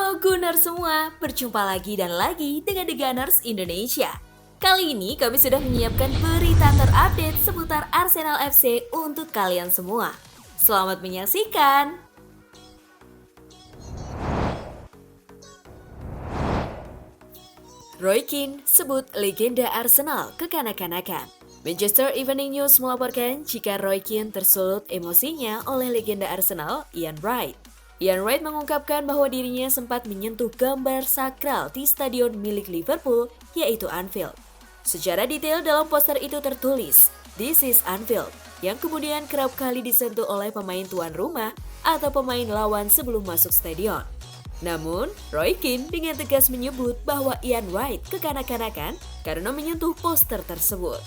Halo Gunners semua, berjumpa lagi dan lagi dengan The Gunners Indonesia. Kali ini kami sudah menyiapkan berita terupdate seputar Arsenal FC untuk kalian semua. Selamat menyaksikan! Roy Keane sebut legenda Arsenal kekanak-kanakan. Manchester Evening News melaporkan jika Roy Keane tersulut emosinya oleh legenda Arsenal, Ian Wright. Ian Wright mengungkapkan bahwa dirinya sempat menyentuh gambar sakral di stadion milik Liverpool, yaitu Anfield. Secara detail dalam poster itu tertulis, "This is Anfield", yang kemudian kerap kali disentuh oleh pemain tuan rumah atau pemain lawan sebelum masuk stadion. Namun, Roy Keane dengan tegas menyebut bahwa Ian Wright kekanak-kanakan karena menyentuh poster tersebut.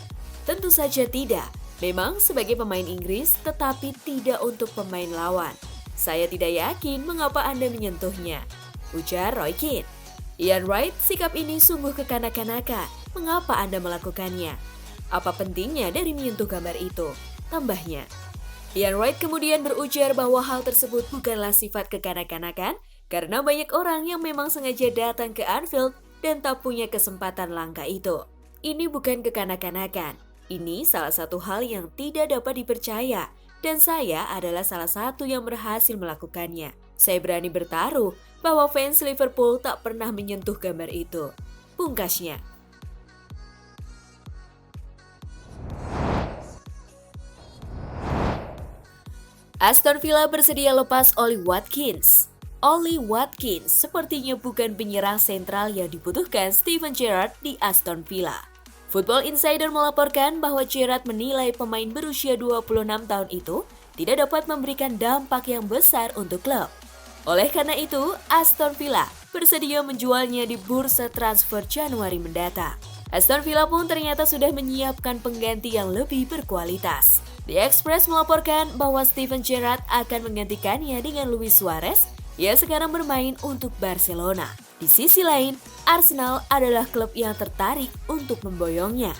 Tentu saja tidak, memang sebagai pemain Inggris tetapi tidak untuk pemain lawan. Saya tidak yakin mengapa Anda menyentuhnya, ujar Roy Keane. Ian Wright, sikap ini sungguh kekanak-kanakan. Mengapa Anda melakukannya? Apa pentingnya dari menyentuh gambar itu? Tambahnya. Ian Wright kemudian berujar bahwa hal tersebut bukanlah sifat kekanak-kanakan karena banyak orang yang memang sengaja datang ke Anfield dan tak punya kesempatan langka itu. Ini bukan kekanak-kanakan. Ini salah satu hal yang tidak dapat dipercaya. Dan saya adalah salah satu yang berhasil melakukannya. Saya berani bertaruh bahwa fans Liverpool tak pernah menyentuh gambar itu, pungkasnya. Aston Villa bersedia lepas Ollie Watkins. Ollie Watkins sepertinya bukan penyerang sentral yang dibutuhkan Steven Gerrard di Aston Villa. Football Insider melaporkan bahwa Gerrard menilai pemain berusia 26 tahun itu tidak dapat memberikan dampak yang besar untuk klub. Oleh karena itu, Aston Villa bersedia menjualnya di bursa transfer Januari mendatang. Aston Villa pun ternyata sudah menyiapkan pengganti yang lebih berkualitas. The Express melaporkan bahwa Steven Gerrard akan menggantikannya dengan Luis Suarez yang sekarang bermain untuk Barcelona. Di sisi lain, Arsenal adalah klub yang tertarik untuk memboyongnya.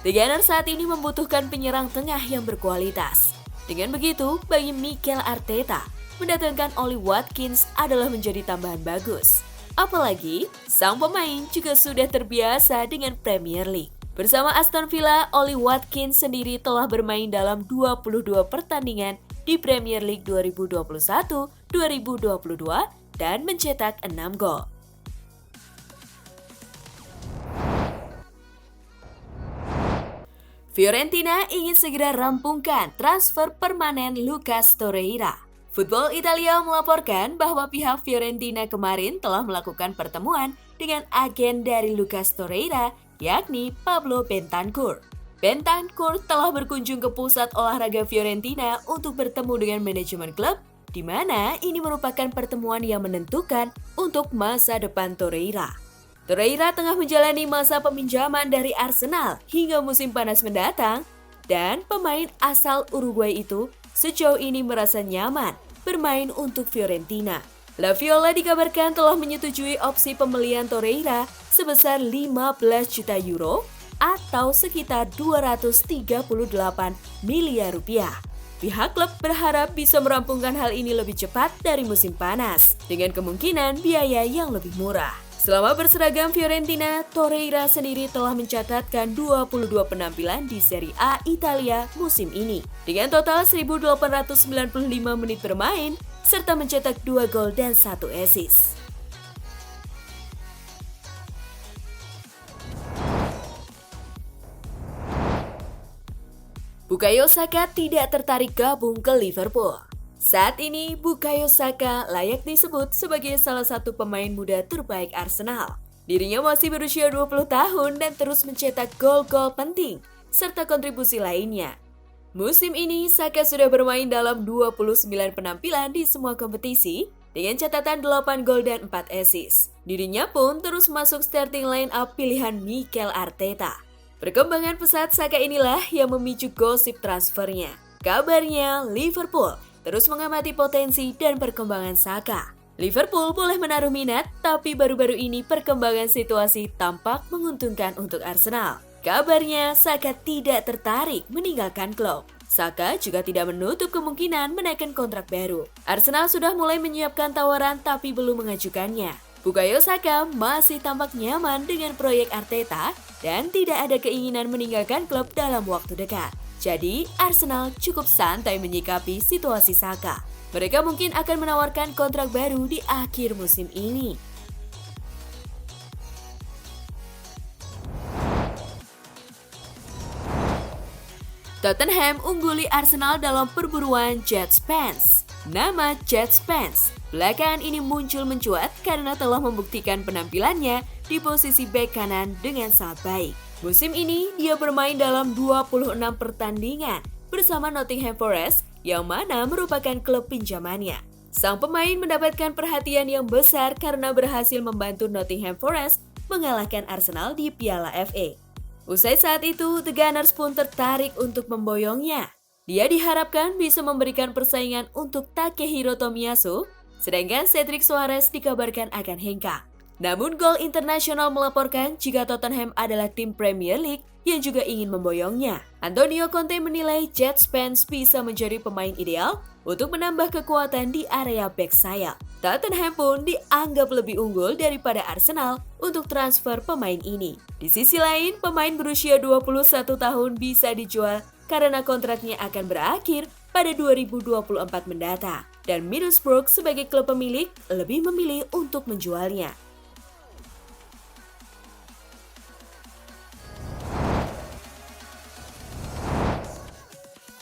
The Gunners saat ini membutuhkan penyerang tengah yang berkualitas. Dengan begitu, bagi Mikel Arteta, mendatangkan Ollie Watkins adalah menjadi tambahan bagus. Apalagi, sang pemain juga sudah terbiasa dengan Premier League. Bersama Aston Villa, Ollie Watkins sendiri telah bermain dalam 22 pertandingan di Premier League 2021-2022 dan mencetak 6 gol. Fiorentina ingin segera rampungkan transfer permanen Lucas Torreira. Football Italia melaporkan bahwa pihak Fiorentina kemarin telah melakukan pertemuan dengan agen dari Lucas Torreira, yakni Pablo Bentancur. Bentancur telah berkunjung ke pusat olahraga Fiorentina untuk bertemu dengan manajemen klub, di mana ini merupakan pertemuan yang menentukan untuk masa depan Torreira. Torreira tengah menjalani masa peminjaman dari Arsenal hingga musim panas mendatang, dan pemain asal Uruguay itu sejauh ini merasa nyaman bermain untuk Fiorentina. La Viola dikabarkan telah menyetujui opsi pembelian Torreira sebesar 15 juta euro atau sekitar 238 miliar rupiah. Pihak klub berharap bisa merampungkan hal ini lebih cepat dari musim panas, dengan kemungkinan biaya yang lebih murah. Selama berseragam Fiorentina, Torreira sendiri telah mencatatkan 22 penampilan di Serie A Italia musim ini, dengan total 1.895 menit bermain, serta mencetak 2 gol dan 1 assist. Bukayo Saka tidak tertarik gabung ke Liverpool. Saat ini, Bukayo Saka layak disebut sebagai salah satu pemain muda terbaik Arsenal. Dirinya masih berusia 20 tahun dan terus mencetak gol-gol penting, serta kontribusi lainnya. Musim ini, Saka sudah bermain dalam 29 penampilan di semua kompetisi, dengan catatan 8 gol dan 4 assist. Dirinya pun terus masuk starting line-up pilihan Mikel Arteta. Perkembangan pesat Saka inilah yang memicu gosip transfernya. Kabarnya, Liverpool terus mengamati potensi dan perkembangan Saka. Liverpool boleh menaruh minat, tapi baru-baru ini perkembangan situasi tampak menguntungkan untuk Arsenal. Kabarnya, Saka tidak tertarik meninggalkan klub. Saka juga tidak menutup kemungkinan menaikkan kontrak baru. Arsenal sudah mulai menyiapkan tawaran tapi belum mengajukannya. Bukayo Saka masih tampak nyaman dengan proyek Arteta dan tidak ada keinginan meninggalkan klub dalam waktu dekat. Jadi, Arsenal cukup santai menyikapi situasi Saka. Mereka mungkin akan menawarkan kontrak baru di akhir musim ini. Tottenham ungguli Arsenal dalam perburuan Jet Spence. Nama Jet Spence belakangan ini muncul mencuat karena telah membuktikan penampilannya di posisi bek kanan dengan sangat baik. Musim ini dia bermain dalam 26 pertandingan bersama Nottingham Forest yang mana merupakan klub pinjamannya. Sang pemain mendapatkan perhatian yang besar karena berhasil membantu Nottingham Forest mengalahkan Arsenal di Piala FA. Usai saat itu, The Gunners pun tertarik untuk memboyongnya. Dia diharapkan bisa memberikan persaingan untuk Takehiro Tomiyasu, sedangkan Cedric Soares dikabarkan akan hengkang. Namun Goal International melaporkan jika Tottenham adalah tim Premier League yang juga ingin memboyongnya. Antonio Conte menilai Jet Spence bisa menjadi pemain ideal untuk menambah kekuatan di area bek sayap. Tottenham pun dianggap lebih unggul daripada Arsenal untuk transfer pemain ini. Di sisi lain, pemain berusia 21 tahun bisa dijual karena kontraknya akan berakhir pada 2024 mendatang. Dan Middlesbrough sebagai klub pemilik lebih memilih untuk menjualnya.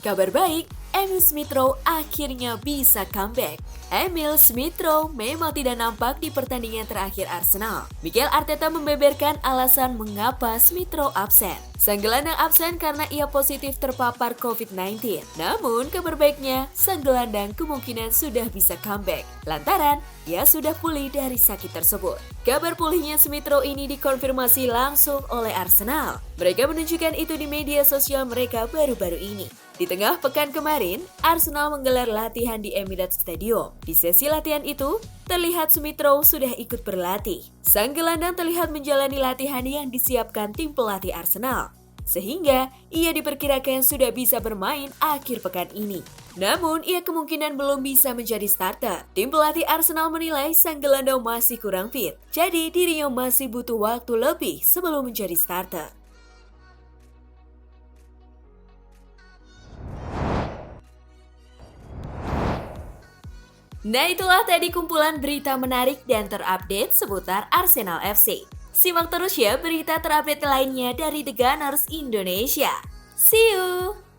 Kabar baik, Emil Smith Rowe akhirnya bisa comeback. Emil Smith Rowe memang tidak nampak di pertandingan terakhir Arsenal. Mikel Arteta membeberkan alasan mengapa Smith Rowe absen. Sang gelandang absen karena ia positif terpapar COVID-19. Namun kabar baiknya, sang gelandang kemungkinan sudah bisa comeback lantaran ia sudah pulih dari sakit tersebut. Kabar pulihnya Smith Rowe ini dikonfirmasi langsung oleh Arsenal. Mereka menunjukkan itu di media sosial mereka baru-baru ini. Di tengah pekan kemarin, Arsenal menggelar latihan di Emirates Stadium. Di sesi latihan itu, terlihat Smith Rowe sudah ikut berlatih. Sang gelandang terlihat menjalani latihan yang disiapkan tim pelatih Arsenal, sehingga ia diperkirakan sudah bisa bermain akhir pekan ini. Namun, ia kemungkinan belum bisa menjadi starter. Tim pelatih Arsenal menilai sang gelandang masih kurang fit, jadi dirinya masih butuh waktu lebih sebelum menjadi starter. Nah, itulah tadi kumpulan berita menarik dan terupdate seputar Arsenal FC. Simak terus ya berita terupdate lainnya dari The Gunners Indonesia. See you!